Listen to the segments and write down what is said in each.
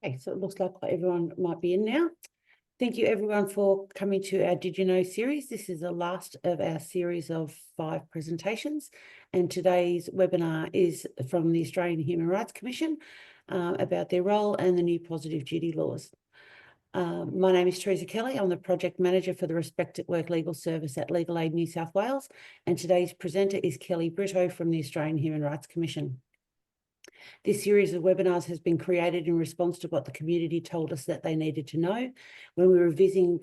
Okay, so it looks like everyone might be in now. Thank you everyone for coming to our Did You Know series. This is the last of our series of 5 presentations, and today's webinar is from the Australian Human Rights Commission about their role and the new positive duty laws. My name is Teresa Kelly. I'm the Project Manager for the Respect at Work Legal Service at Legal Aid New South Wales, and today's presenter is Kelly Brito from the Australian Human Rights Commission. This series of webinars has been created in response to what the community told us that they needed to know when we were visiting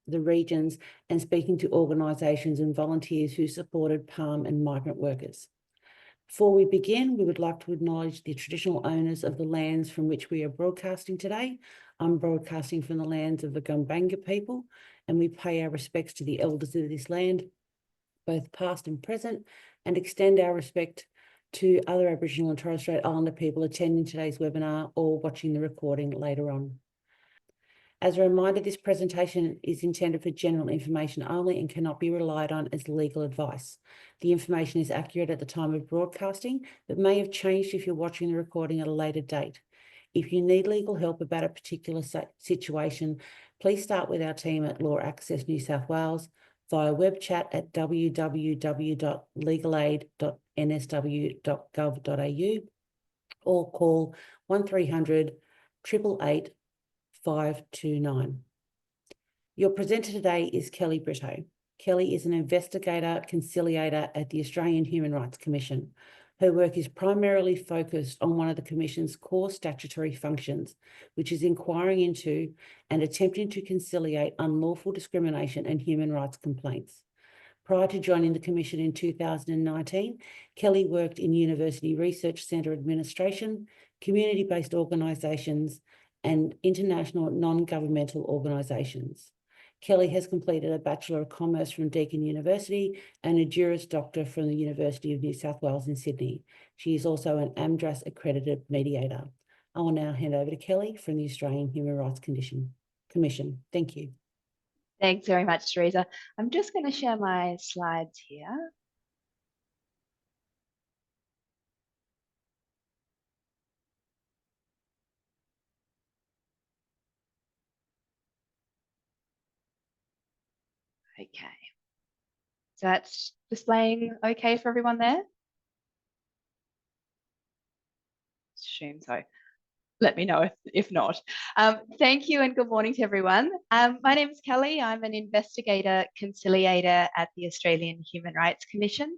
the regions and speaking to organisations and volunteers who supported palm and migrant workers. Before we begin, we would like to acknowledge the traditional owners of the lands from which we are broadcasting today. I'm broadcasting from the lands of the Gumbaynggirr people, and we pay our respects to the elders of this land, both past and present, and extend our respect to other Aboriginal and Torres Strait Islander people attending today's webinar or watching the recording later on. As a reminder, this presentation is intended for general information only and cannot be relied on as legal advice. The information is accurate at the time of broadcasting, but may have changed if you're watching the recording at a later date. If you need legal help about a particular situation, please start with our team at Law Access New South Wales via web chat at www.legalaid.nsw.gov.au or call 1300 888 529. Your presenter today is Kelly Brito. Kelly is an investigator conciliator at the Australian Human Rights Commission. Her work is primarily focused on one of the Commission's core statutory functions, which is inquiring into and attempting to conciliate unlawful discrimination and human rights complaints. Prior to joining the Commission in 2019, Kelly worked in University Research Centre administration, community-based organisations, and international non-governmental organisations. Kelly has completed a Bachelor of Commerce from Deakin University and a Juris Doctor from the University of New South Wales in Sydney. She is also an AMDRAS accredited mediator. I will now hand over to Kelly from the Australian Human Rights Commission. Thank you. Thanks very much, Teresa. I'm just going to share my slides here. Okay, so that's displaying okay for everyone there? Assume so. Let me know if not. Thank you and good morning to everyone. My name is Kelly. I'm an investigator conciliator at the Australian Human Rights Commission.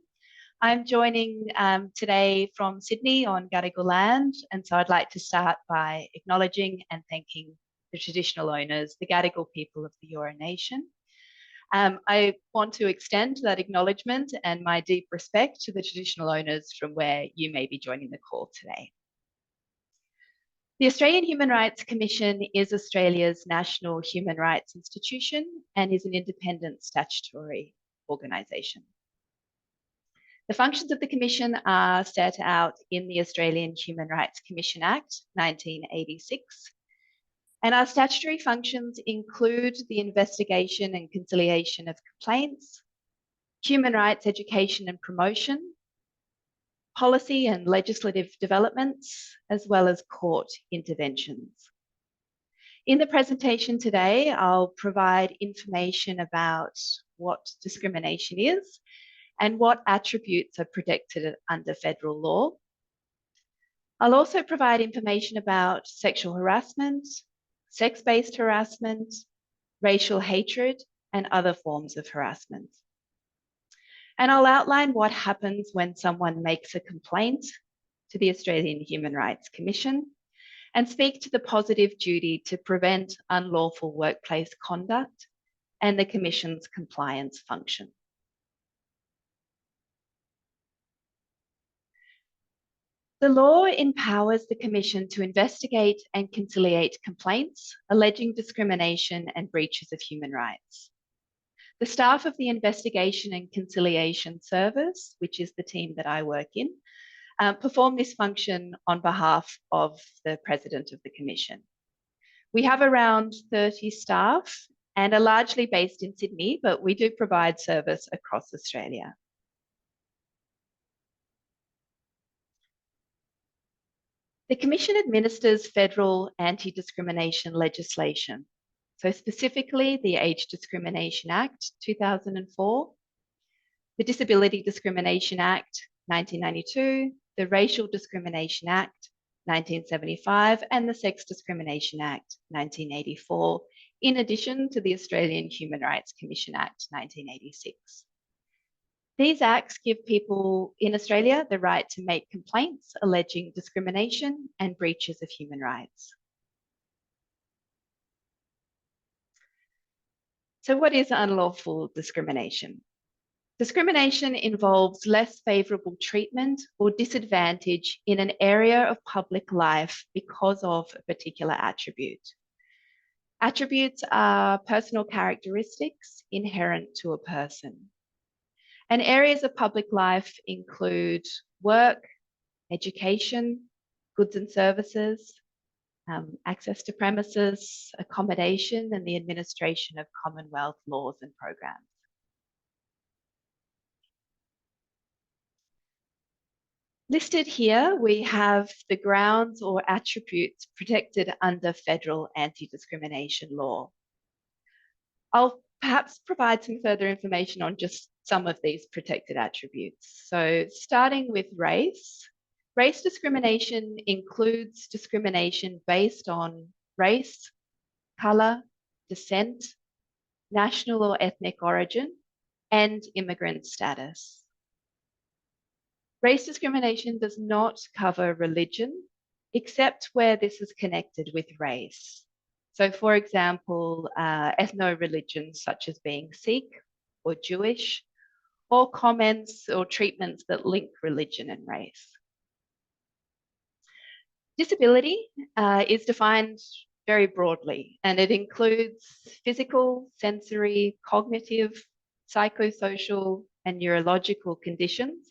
I'm joining today from Sydney on Gadigal land, and so I'd like to start by acknowledging and thanking the traditional owners, the Gadigal people of the Eora Nation. I want to extend that acknowledgement and my deep respect to the traditional owners from where you may be joining the call today. The Australian Human Rights Commission is Australia's national human rights institution and is an independent statutory organisation. The functions of the Commission are set out in the Australian Human Rights Commission Act 1986. And our statutory functions include the investigation and conciliation of complaints, human rights education and promotion, policy and legislative developments, as well as court interventions. In the presentation today, I'll provide information about what discrimination is and what attributes are protected under federal law. I'll also provide information about sexual harassment, sex-based harassment, racial hatred, and other forms of harassment. And I'll outline what happens when someone makes a complaint to the Australian Human Rights Commission and speak to the positive duty to prevent unlawful workplace conduct and the Commission's compliance function. The law empowers the Commission to investigate and conciliate complaints alleging discrimination and breaches of human rights. The staff of the Investigation and Conciliation Service, which is the team that I work in, perform this function on behalf of the President of the Commission. We have around 30 staff and are largely based in Sydney, but we do provide service across Australia. The Commission administers federal anti-discrimination legislation. So specifically the Age Discrimination Act 2004, the Disability Discrimination Act 1992, the Racial Discrimination Act 1975, and the Sex Discrimination Act 1984, in addition to the Australian Human Rights Commission Act 1986. These acts give people in Australia the right to make complaints alleging discrimination and breaches of human rights. So what is unlawful discrimination? Discrimination involves less favourable treatment or disadvantage in an area of public life because of a particular attribute. Attributes are personal characteristics inherent to a person. And areas of public life include work, education, goods and services, access to premises, accommodation, and the administration of Commonwealth laws and programs. Listed here, we have the grounds or attributes protected under federal anti-discrimination law. I'll perhaps provide some further information on just some of these protected attributes. So starting with race, race discrimination includes discrimination based on race, colour, descent, national or ethnic origin, and immigrant status. Race discrimination does not cover religion, except where this is connected with race. So for example, ethno-religions such as being Sikh or Jewish, or comments or treatments that link religion and race. Disability is defined very broadly, and it includes physical, sensory, cognitive, psychosocial, and neurological conditions,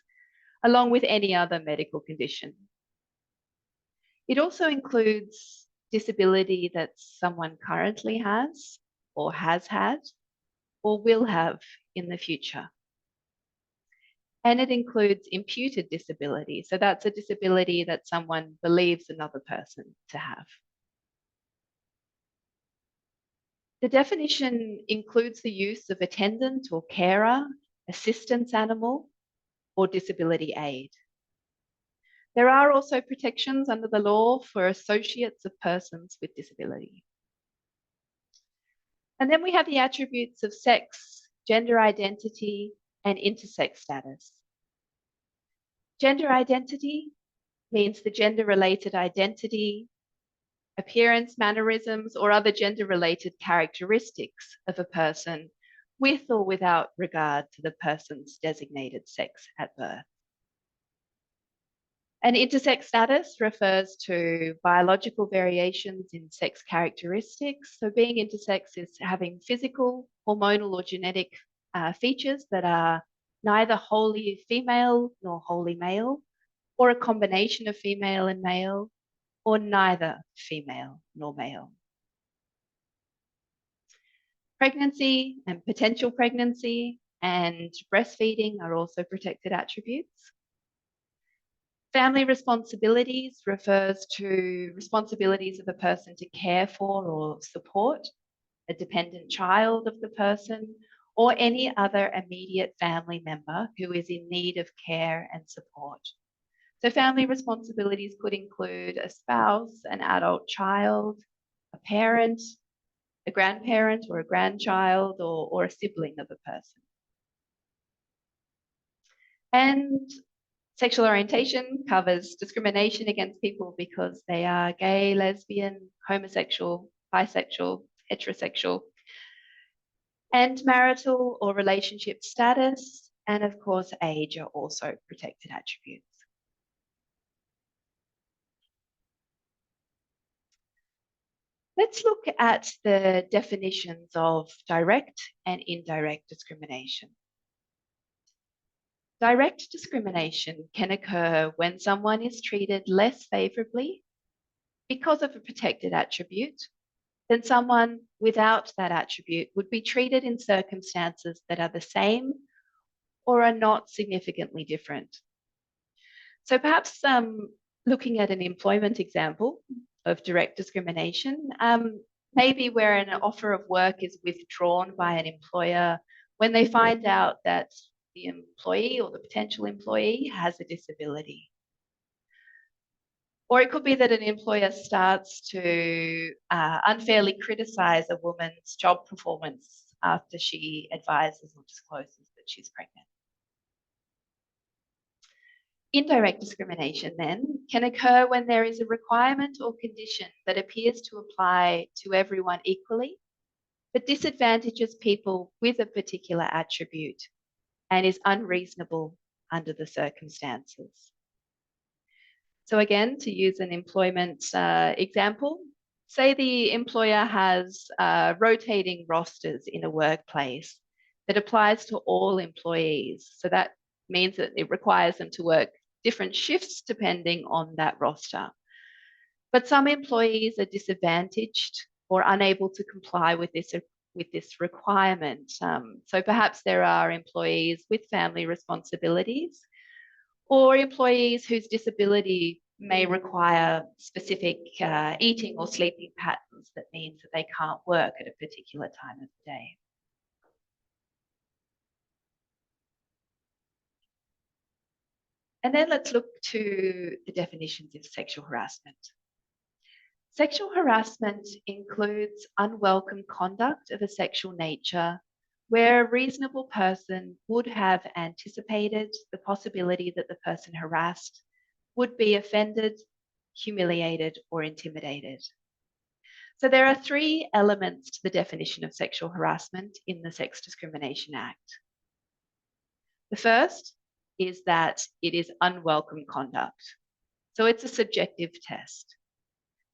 along with any other medical condition. It also includes disability that someone currently has, or has had, or will have in the future. And it includes imputed disability. So that's a disability that someone believes another person to have. The definition includes the use of attendant or carer, assistance animal, or disability aid. There are also protections under the law for associates of persons with disability. And then we have the attributes of sex, gender identity, and intersex status. Gender identity means the gender-related identity, appearance, mannerisms, or other gender-related characteristics of a person with or without regard to the person's designated sex at birth. And intersex status refers to biological variations in sex characteristics. So being intersex is having physical, hormonal, or genetic features that are neither wholly female nor wholly male, or a combination of female and male, or neither female nor male. Pregnancy and potential pregnancy and breastfeeding are also protected attributes. Family responsibilities refers to responsibilities of a person to care for or support a dependent child of the person, or any other immediate family member who is in need of care and support. So family responsibilities could include a spouse, an adult child, a parent, a grandparent or a grandchild, or a sibling of a person. And sexual orientation covers discrimination against people because they are gay, lesbian, homosexual, bisexual, heterosexual, and marital or relationship status, and of course, age are also protected attributes. Let's look at the definitions of direct and indirect discrimination. Direct discrimination can occur when someone is treated less favourably because of a protected attribute than someone without that attribute would be treated in circumstances that are the same or are not significantly different. So perhaps looking at an employment example of direct discrimination, maybe where an offer of work is withdrawn by an employer when they find out that the employee or the potential employee has a disability. Or it could be that an employer starts to unfairly criticize a woman's job performance after she advises or discloses that she's pregnant. Indirect discrimination then can occur when there is a requirement or condition that appears to apply to everyone equally, but disadvantages people with a particular attribute and is unreasonable under the circumstances. So again, to use an employment example, say the employer has rotating rosters in a workplace that applies to all employees. So that means that it requires them to work different shifts depending on that roster. But some employees are disadvantaged or unable to comply with this requirement. So perhaps there are employees with family responsibilities or employees whose disability may require specific eating or sleeping patterns that means that they can't work at a particular time of the day. And then let's look to the definitions of sexual harassment. Sexual harassment includes unwelcome conduct of a sexual nature where a reasonable person would have anticipated the possibility that the person harassed would be offended, humiliated, or intimidated. So there are three elements to the definition of sexual harassment in the Sex Discrimination Act. The first is that it is unwelcome conduct. So it's a subjective test.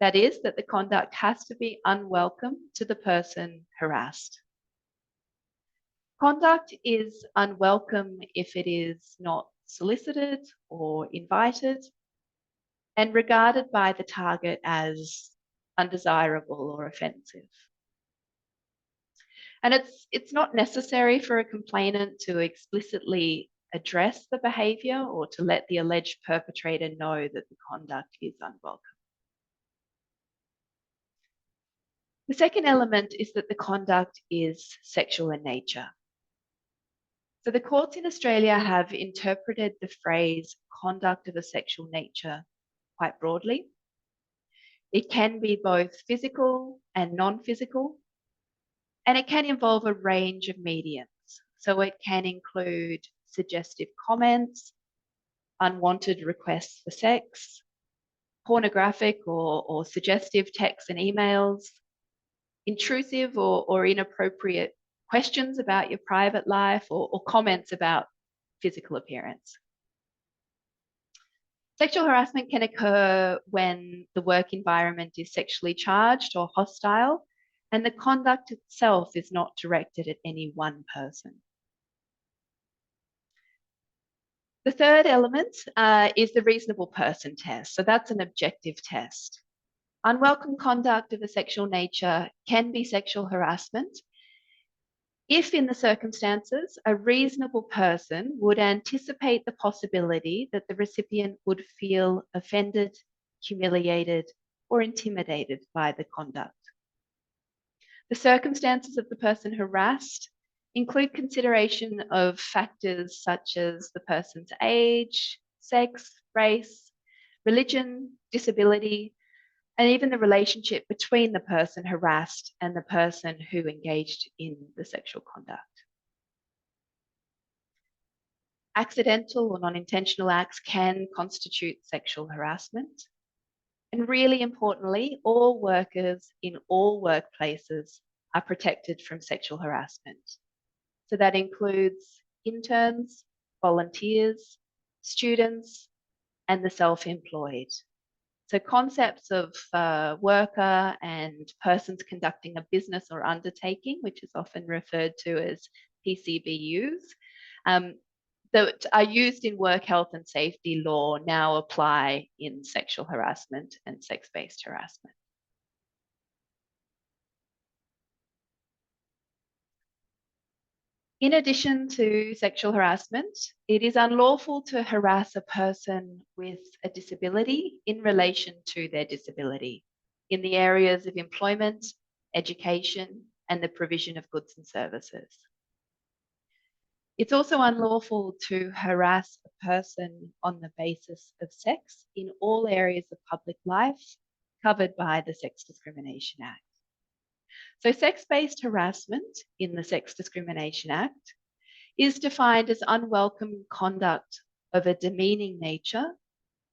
That is, that the conduct has to be unwelcome to the person harassed. Conduct is unwelcome if it is not solicited or invited and regarded by the target as undesirable or offensive. And it's not necessary for a complainant to explicitly address the behaviour or to let the alleged perpetrator know that the conduct is unwelcome. The second element is that the conduct is sexual in nature. So the courts in Australia have interpreted the phrase conduct of a sexual nature quite broadly. It can be both physical and non-physical, and it can involve a range of mediums. So it can include suggestive comments, unwanted requests for sex, pornographic or suggestive texts and emails, intrusive or inappropriate questions about your private life or comments about physical appearance. Sexual harassment can occur when the work environment is sexually charged or hostile, and the conduct itself is not directed at any one person. The third element is the reasonable person test. So that's an objective test. Unwelcome conduct of a sexual nature can be sexual harassment if, in the circumstances, a reasonable person would anticipate the possibility that the recipient would feel offended, humiliated, or intimidated by the conduct. The circumstances of the person harassed include consideration of factors such as the person's age, sex, race, religion, disability, and even the relationship between the person harassed and the person who engaged in the sexual conduct. Accidental or non-intentional acts can constitute sexual harassment. And really importantly, all workers in all workplaces are protected from sexual harassment. So that includes interns, volunteers, students, and the self-employed. So concepts of worker and persons conducting a business or undertaking, which is often referred to as PCBUs, that are used in work health and safety law now apply in sexual harassment and sex-based harassment. In addition to sexual harassment, it is unlawful to harass a person with a disability in relation to their disability in the areas of employment, education, and the provision of goods and services. It's also unlawful to harass a person on the basis of sex in all areas of public life covered by the Sex Discrimination Act. So sex-based harassment in the Sex Discrimination Act is defined as unwelcome conduct of a demeaning nature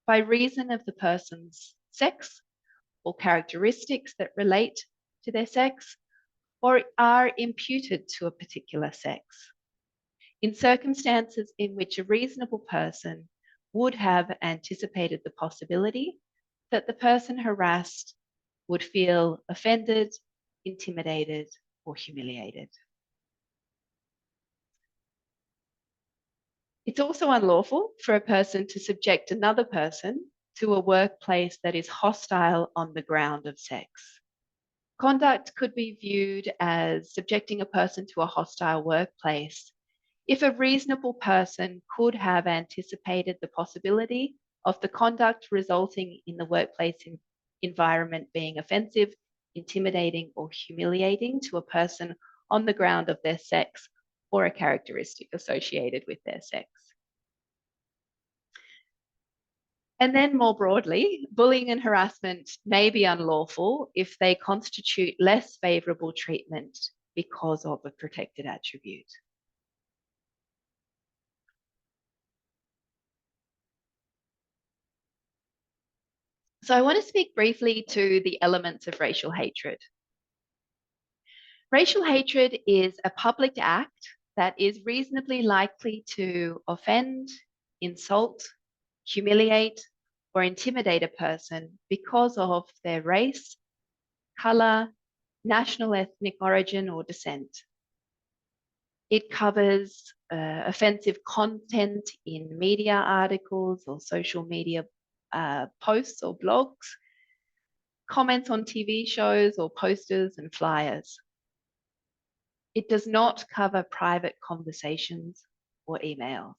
by reason of the person's sex or characteristics that relate to their sex or are imputed to a particular sex, in circumstances in which a reasonable person would have anticipated the possibility that the person harassed would feel offended, intimidated, or humiliated. It's also unlawful for a person to subject another person to a workplace that is hostile on the ground of sex. Conduct could be viewed as subjecting a person to a hostile workplace if a reasonable person could have anticipated the possibility of the conduct resulting in the workplace environment being offensive, intimidating, or humiliating to a person on the ground of their sex or a characteristic associated with their sex. And then more broadly, bullying and harassment may be unlawful if they constitute less favourable treatment because of a protected attribute. So I want to speak briefly to the elements of racial hatred. Racial hatred is a public act that is reasonably likely to offend, insult, humiliate, or intimidate a person because of their race, colour, national ethnic origin, or descent. It covers offensive content in media articles or social media posts or blogs, comments on TV shows or posters and flyers. It does not cover private conversations or emails.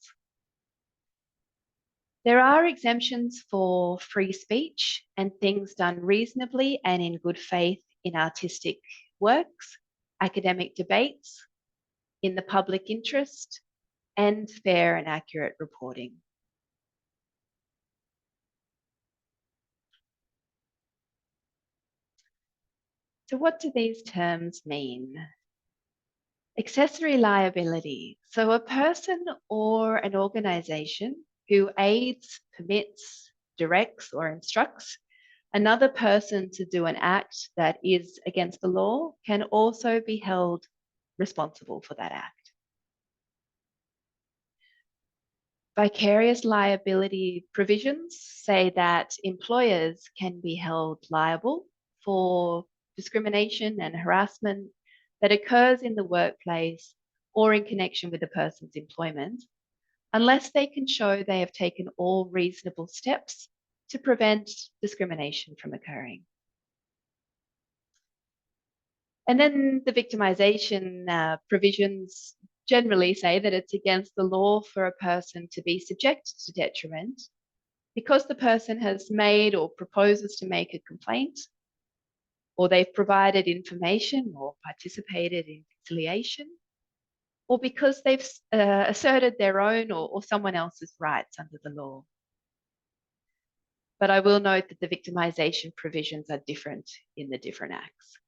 There are exemptions for free speech and things done reasonably and in good faith in artistic works, academic debates, in the public interest, and fair and accurate reporting. So what do these terms mean? Accessory liability. So a person or an organisation who aids, permits, directs, or instructs another person to do an act that is against the law can also be held responsible for that act. Vicarious liability provisions say that employers can be held liable for discrimination and harassment that occurs in the workplace or in connection with a person's employment, unless they can show they have taken all reasonable steps to prevent discrimination from occurring. And then the victimization provisions generally say that it's against the law for a person to be subjected to detriment because the person has made or proposes to make a complaint, or they've provided information or participated in conciliation, or because they've asserted their own or someone else's rights under the law. But I will note that the victimization provisions are different in the different acts.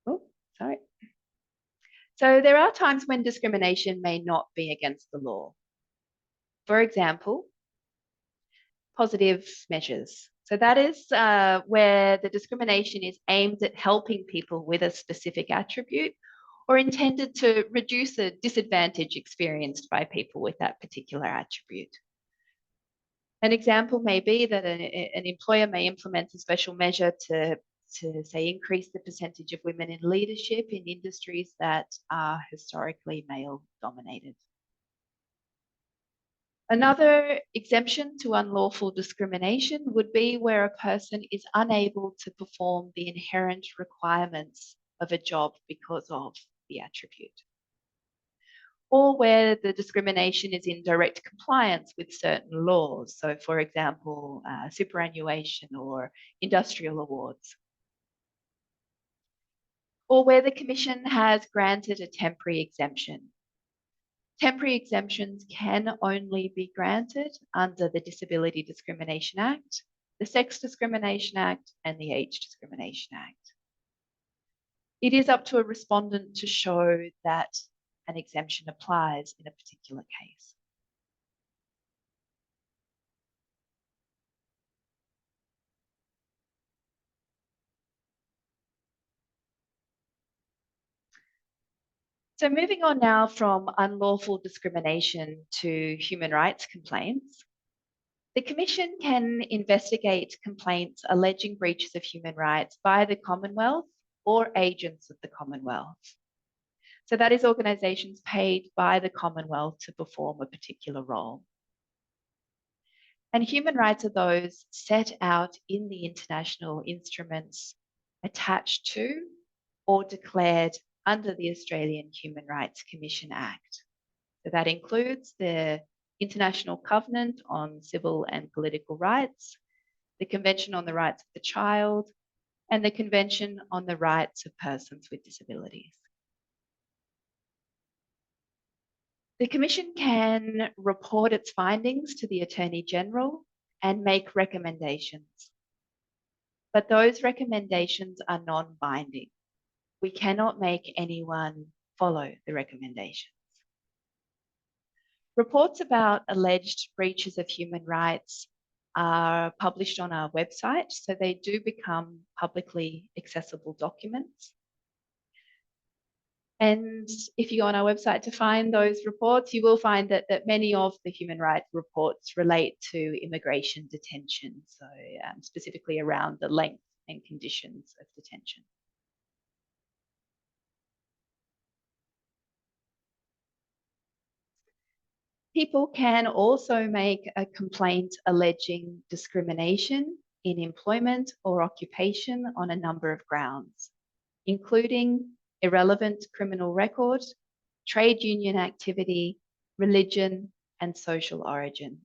Oh, sorry. So there are times when discrimination may not be against the law. For example, positive measures. So that is where the discrimination is aimed at helping people with a specific attribute or intended to reduce a disadvantage experienced by people with that particular attribute. An example may be that an employer may implement a special measure to say increase the percentage of women in leadership in industries that are historically male dominated. Another exemption to unlawful discrimination would be where a person is unable to perform the inherent requirements of a job because of the attribute, or where the discrimination is in direct compliance with certain laws. So, for example, superannuation or industrial awards. Or where the Commission has granted a temporary exemption. Temporary exemptions can only be granted under the Disability Discrimination Act, the Sex Discrimination Act, and the Age Discrimination Act. It is up to a respondent to show that an exemption applies in a particular case. So moving on now from unlawful discrimination to human rights complaints, the Commission can investigate complaints alleging breaches of human rights by the Commonwealth or agents of the Commonwealth. So that is organisations paid by the Commonwealth to perform a particular role. And human rights are those set out in the international instruments attached to or declared under the Australian Human Rights Commission Act. So that includes the International Covenant on Civil and Political Rights, the Convention on the Rights of the Child, and the Convention on the Rights of Persons with Disabilities. The Commission can report its findings to the Attorney General and make recommendations, but those recommendations are non-binding. We cannot make anyone follow the recommendations. Reports about alleged breaches of human rights are published on our website, so they do become publicly accessible documents. And if you go on our website to find those reports, you will find that many of the human rights reports relate to immigration detention, so specifically around the length and conditions of detention. People can also make a complaint alleging discrimination in employment or occupation on a number of grounds, including irrelevant criminal record, trade union activity, religion, and social origin.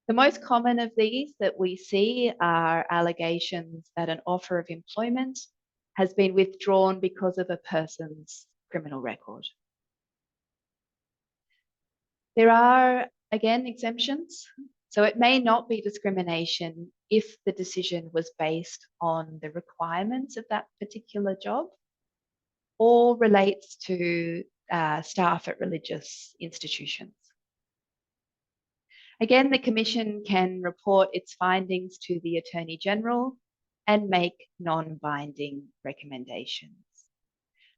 The most common of these that we see are allegations that an offer of employment has been withdrawn because of a person's criminal record. There are, again, exemptions. So it may not be discrimination if the decision was based on the requirements of that particular job or relates to staff at religious institutions. Again, the Commission can report its findings to the Attorney General and make non-binding recommendations.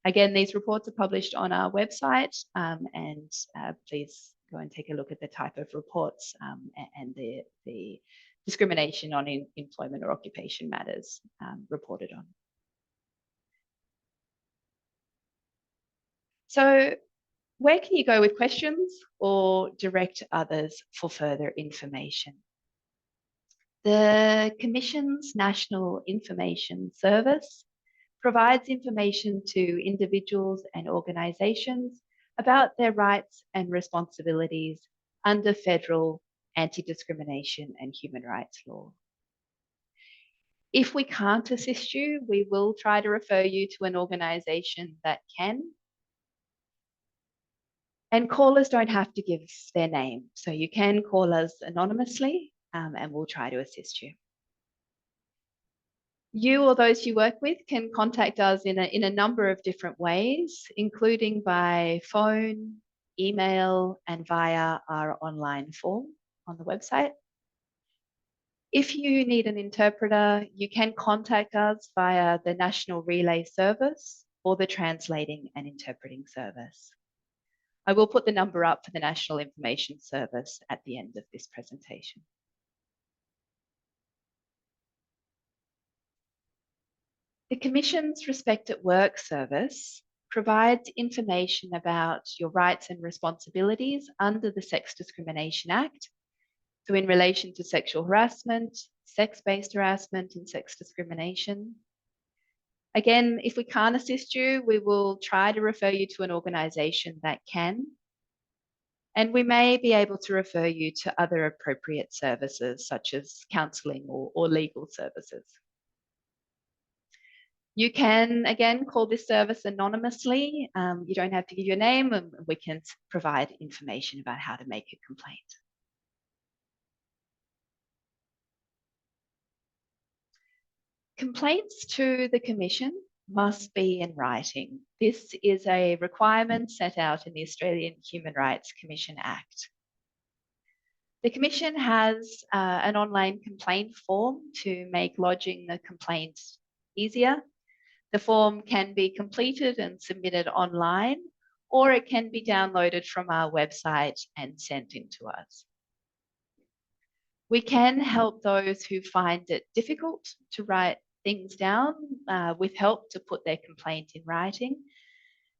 Again, these reports are published on our website, and please go and take a look at the type of reports and the discrimination on employment or occupation matters reported on. So where can you go with questions or direct others for further information? The Commission's National Information Service provides information to individuals and organisations about their rights and responsibilities under federal anti-discrimination and human rights law. If we can't assist you, we will try to refer you to an organisation that can. And callers don't have to give their name, so you can call us anonymously and we'll try to assist you. You or those you work with can contact us in a number of different ways, including by phone, email, and via our online form on the website. If you need an interpreter, you can contact us via the National Relay Service or the Translating and Interpreting Service. I will put the number up for the National Information Service at the end of this presentation. The Commission's Respect at Work service provides information about your rights and responsibilities under the Sex Discrimination Act. So in relation to sexual harassment, sex-based harassment, and sex discrimination. Again, if we can't assist you, we will try to refer you to an organisation that can. And we may be able to refer you to other appropriate services, such as counselling or legal services. You can, again, call this service anonymously. You don't have to give your name, and we can provide information about how to make a complaint. Complaints to the Commission must be in writing. This is a requirement set out in the Australian Human Rights Commission Act. The Commission has an online complaint form to make lodging the complaint easier. The form can be completed and submitted online, or it can be downloaded from our website and sent in to us. We can help those who find it difficult to write things down with help to put their complaint in writing.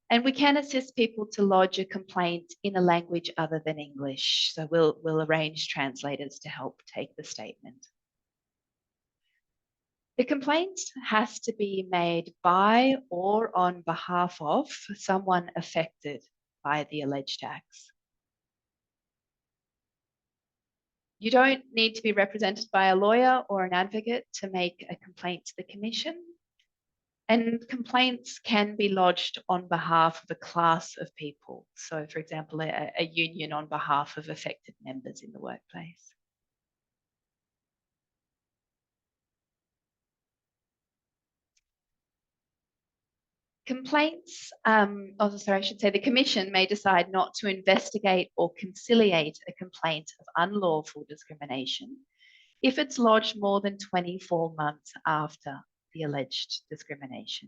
And we can assist people to lodge a complaint in a language other than English. So we'll arrange translators to help take the statement. The complaint has to be made by or on behalf of someone affected by the alleged acts. You don't need to be represented by a lawyer or an advocate to make a complaint to the Commission. And complaints can be lodged on behalf of a class of people. So, for example, a union on behalf of affected members in the workplace. Complaints, the Commission may decide not to investigate or conciliate a complaint of unlawful discrimination if it's lodged more than 24 months after the alleged discrimination.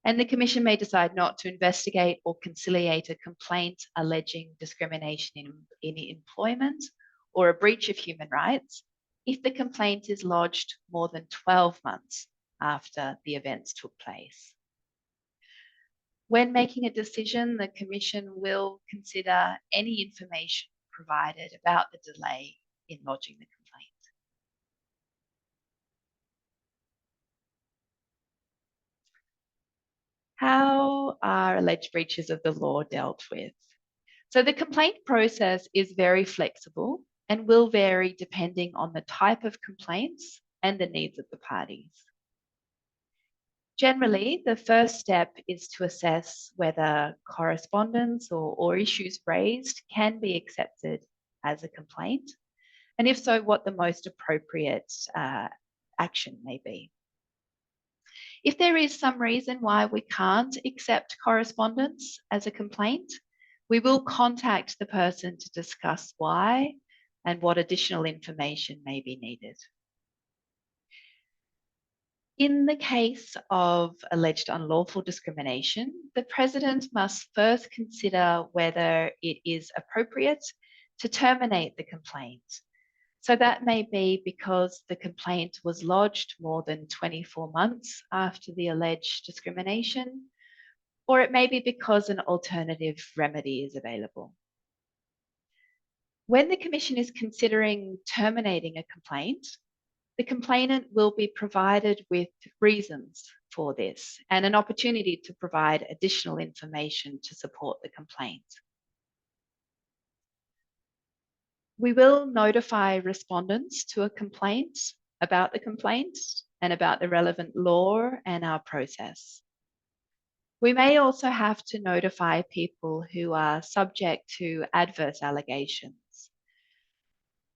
And the Commission may decide not to investigate or conciliate a complaint alleging discrimination in employment or a breach of human rights if the complaint is lodged more than 12 months after the events took place. When making a decision, the Commission will consider any information provided about the delay in lodging the complaint. How are alleged breaches of the law dealt with? So the complaint process is very flexible and will vary depending on the type of complaints and the needs of the parties. Generally, the first step is to assess whether correspondence or issues raised can be accepted as a complaint, and if so, what the most appropriate action may be. If there is some reason why we can't accept correspondence as a complaint, we will contact the person to discuss why and what additional information may be needed. In the case of alleged unlawful discrimination, the President must first consider whether it is appropriate to terminate the complaint. So that may be because the complaint was lodged more than 24 months after the alleged discrimination, or it may be because an alternative remedy is available. When the Commission is considering terminating a complaint, the complainant will be provided with reasons for this and an opportunity to provide additional information to support the complaint. We will notify respondents to a complaint about the complaint and about the relevant law and our process. We may also have to notify people who are subject to adverse allegations.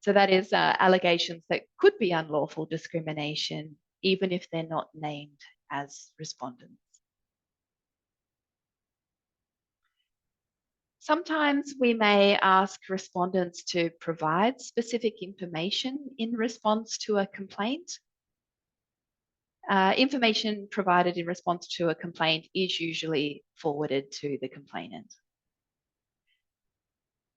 So that is allegations that could be unlawful discrimination, even if they're not named as respondents. Sometimes we may ask respondents to provide specific information in response to a complaint. Information provided in response to a complaint is usually forwarded to the complainant.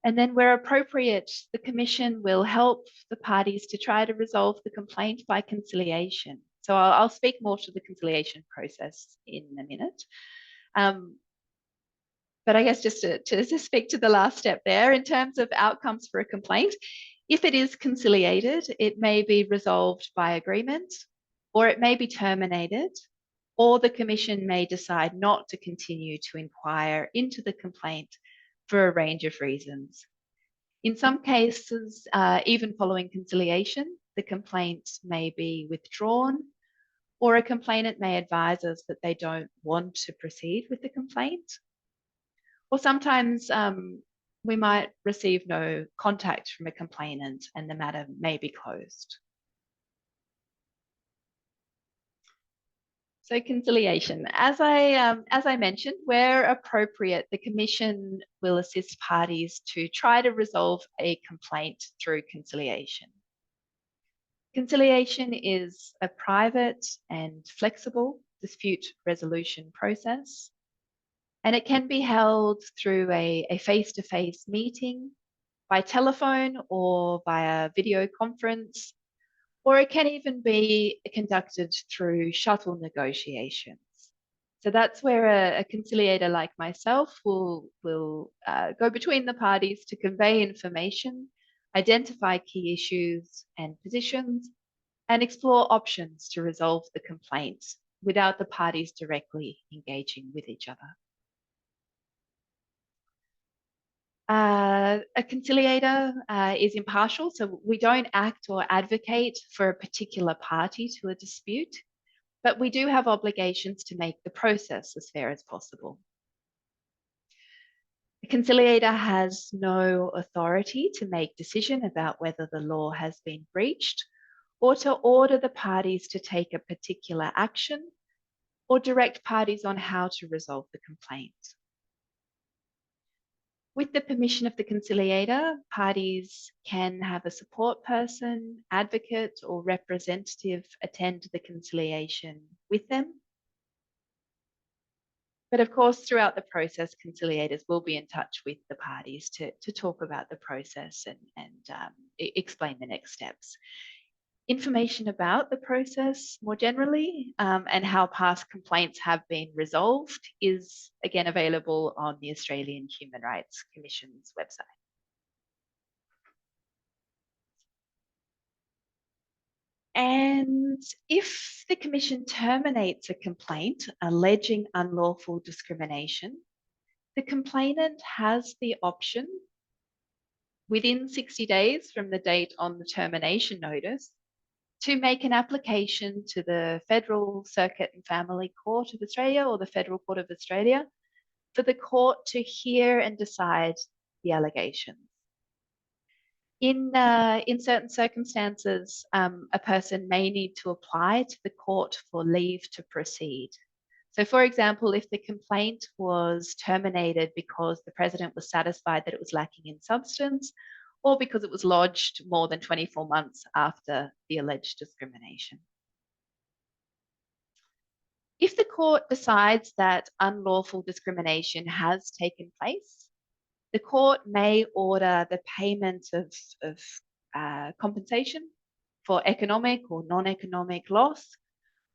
And then where appropriate, the Commission will help the parties to try to resolve the complaint by conciliation. So I'll speak more to the conciliation process in a minute. But I guess just to speak to the last step there, in terms of outcomes for a complaint, if it is conciliated, it may be resolved by agreement, or it may be terminated, or the Commission may decide not to continue to inquire into the complaint for a range of reasons. In some cases, even following conciliation, the complaint may be withdrawn, or a complainant may advise us that they don't want to proceed with the complaint. Or sometimes we might receive no contact from a complainant and the matter may be closed. So conciliation, as I mentioned, where appropriate, the Commission will assist parties to try to resolve a complaint through conciliation. Conciliation is a private and flexible dispute resolution process, and it can be held through a face-to-face meeting, by telephone or via video conference, or it can even be conducted through shuttle negotiations. So that's where a conciliator like myself will go between the parties to convey information, identify key issues and positions, and explore options to resolve the complaint without the parties directly engaging with each other. A conciliator is impartial, so we don't act or advocate for a particular party to a dispute, but we do have obligations to make the process as fair as possible. A conciliator has no authority to make decision about whether the law has been breached, or to order the parties to take a particular action, or direct parties on how to resolve the complaint. With the permission of the conciliator, parties can have a support person, advocate, or representative attend the conciliation with them. But of course, throughout the process, conciliators will be in touch with the parties to talk about the process and explain the next steps. Information about the process more generally and how past complaints have been resolved is again available on the Australian Human Rights Commission's website. And if the Commission terminates a complaint alleging unlawful discrimination, the complainant has the option within 60 days from the date on the termination notice to make an application to the Federal Circuit and Family Court of Australia or the Federal Court of Australia for the court to hear and decide the allegations. In certain circumstances, a person may need to apply to the court for leave to proceed. So for example, if the complaint was terminated because the President was satisfied that it was lacking in substance, or because it was lodged more than 24 months after the alleged discrimination. If the court decides that unlawful discrimination has taken place, the court may order the payment of compensation for economic or non-economic loss,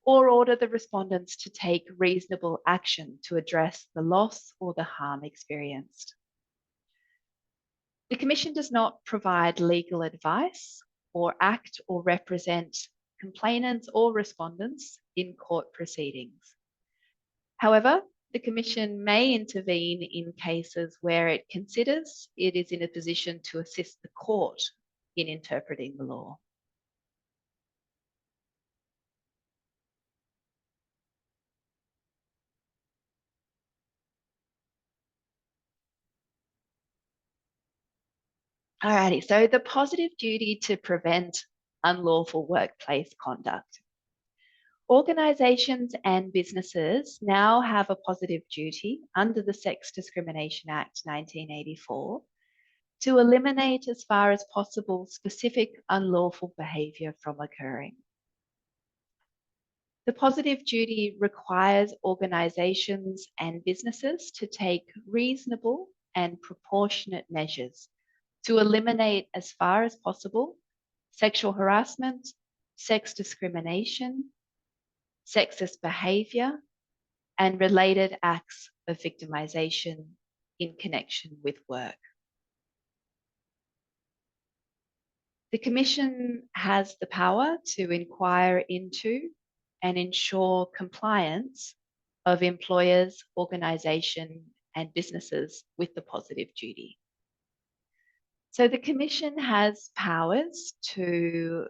or order the respondents to take reasonable action to address the loss or the harm experienced. The Commission does not provide legal advice or act or represent complainants or respondents in court proceedings. However, the Commission may intervene in cases where it considers it is in a position to assist the court in interpreting the law. Alrighty, so the positive duty to prevent unlawful workplace conduct. Organisations and businesses now have a positive duty under the Sex Discrimination Act 1984 to eliminate as far as possible specific unlawful behaviour from occurring. The positive duty requires organisations and businesses to take reasonable and proportionate measures to eliminate as far as possible sexual harassment, sex discrimination, sexist behaviour, and related acts of victimization in connection with work. The Commission has the power to inquire into and ensure compliance of employers, organisations and businesses with the positive duty. So the Commission has powers to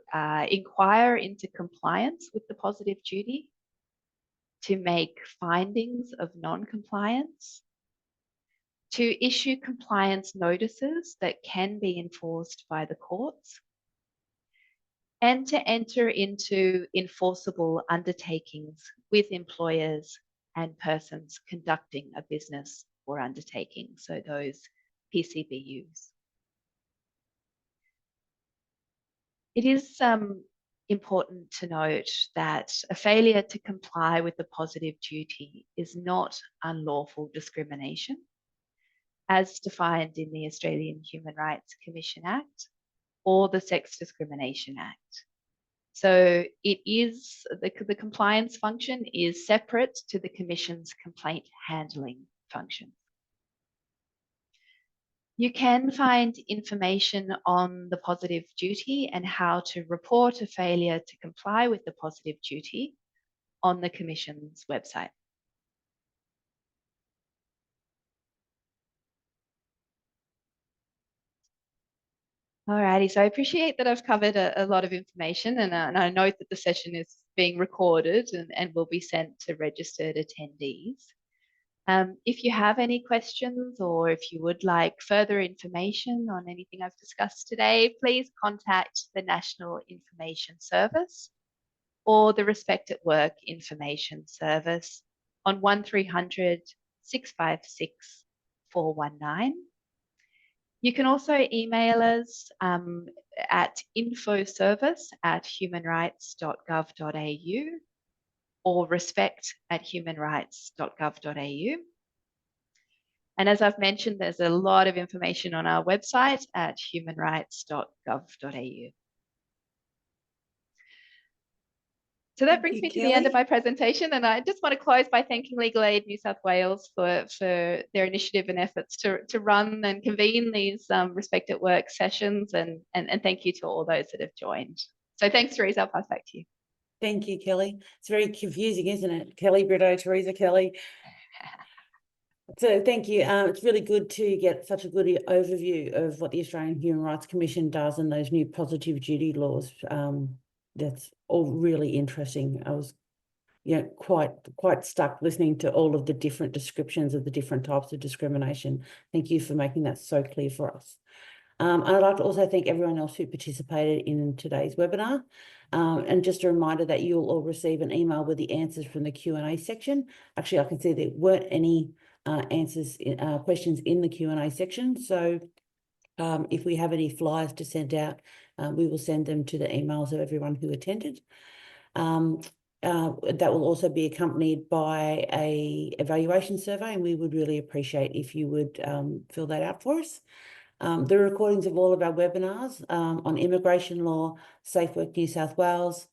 inquire into compliance with the positive duty, to make findings of non-compliance, to issue compliance notices that can be enforced by the courts, and to enter into enforceable undertakings with employers and persons conducting a business or undertaking, so those PCBUs. It is important to note that a failure to comply with the positive duty is not unlawful discrimination, as defined in the Australian Human Rights Commission Act or the Sex Discrimination Act. So it is, the compliance function is separate to the Commission's complaint handling function. You can find information on the positive duty and how to report a failure to comply with the positive duty on the Commission's website. Alrighty, so I appreciate that I've covered a lot of information, and I note that the session is being recorded and will be sent to registered attendees. If you have any questions or if you would like further information on anything I've discussed today, please contact the National Information Service or the Respect at Work Information Service on 1300 656 419. You can also email us at infoservice@humanrights.gov.au or respect@humanrights.gov.au. And as I've mentioned, there's a lot of information on our website at humanrights.gov.au. So that brings me to the end of my presentation, and I just want to close by thanking Legal Aid New South Wales for their initiative and efforts to run and convene these Respect at Work sessions, and thank you to all those that have joined. So thanks, Teresa. I'll pass back to you. Thank you, Kelly. It's very confusing, isn't it? Kelly Brito, Teresa Kelly. So thank you. It's really good to get such a good overview of what the Australian Human Rights Commission does and those new positive duty laws. That's all really interesting. I was, quite stuck listening to all of the different descriptions of the different types of discrimination. Thank you for making that so clear for us. I'd like to also thank everyone else who participated in today's webinar. And just a reminder that you'll all receive an email with the answers from the Q&A section. Actually, I can see there weren't any questions in the Q&A section. So if we have any flyers to send out, we will send them to the emails of everyone who attended. That will also be accompanied by an evaluation survey, and we would really appreciate if you would fill that out for us. The recordings of all of our webinars on immigration law, Safe Work New South Wales,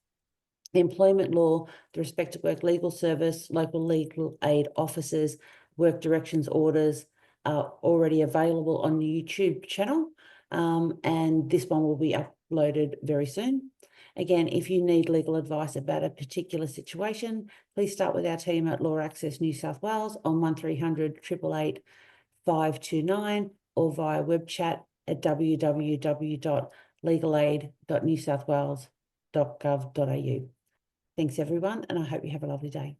employment law, the Respect at Work legal service, local legal aid officers, work directions orders are already available on the YouTube channel, and this one will be uploaded very soon. Again, if you need legal advice about a particular situation, please start with our team at Law Access New South Wales on 1300 888 529 or via web chat at www.legalaid.newsouthwales.gov.au. Thanks everyone, and I hope you have a lovely day.